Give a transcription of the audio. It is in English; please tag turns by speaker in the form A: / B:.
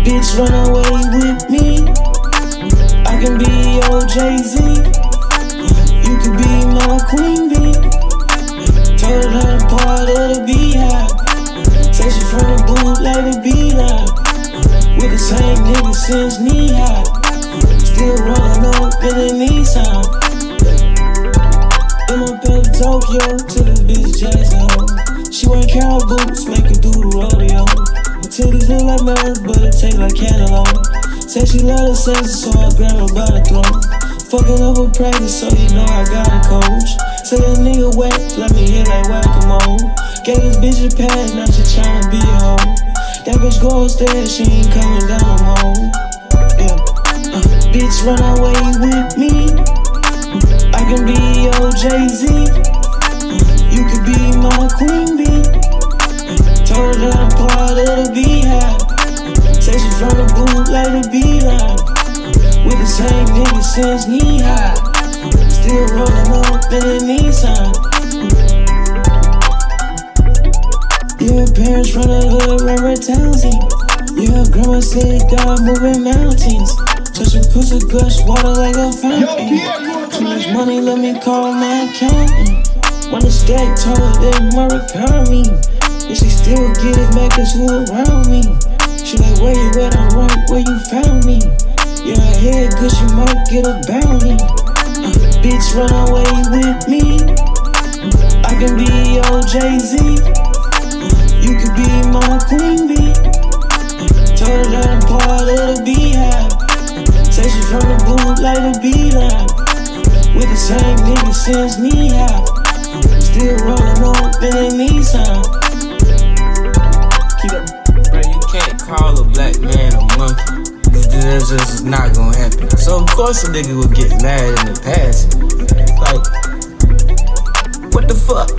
A: Bitch, run away with me. I can be your Jay-Z. You can be my queen bee. Told her that I'm part of the beehive. Say she from the boot like the beehive. With the same nigga since knee high. Still rolling up in the Nissan. In my bed to Tokyo to the bitch jazz home. She wearing cow boots, make her do the rodeo. Her titties look like melons, but it taste like cantaloupe. Say she love the senses, so I grab her by the throat. Fucking up her practice, so you know I got a coach. Say a nigga wet, let me hit like whack-a-mole. Gave this bitch a pass, now she tryna be a hoe. That bitch go upstairs, she ain't coming down no more. Yeah, bitch run away with me. I can be your Jay-Z. You can be my queen bee. Told her that I'm part of the beehive. Say she from the boot like the beeline. With the same nigga since knee high. Still rolling up in the Nissan. Yeah, parents from the hood, Reverb Townsend. Yeah, grandma said God moving mountains. Touching pussy gush water like a fountain. Too much money, let me call my accountant. Wanna stack taller than Murakami. And she still get it back cause who around me. She like, where you at? I'm right where you found me. Yeah, I hear good, she might get a bounty. Bitch, run away with me. I can be your Jay-Z. You can be my queen bee. Told her that I'm part of the beehive. Say she from the boot like the beeline. With the same nigga since knee high. Still rolling up in a Nissan.
B: Keep up. Bro, you can't call a black man a monkey. That's just not gonna happen. So of course a nigga would get mad in the past. Like, what the fuck?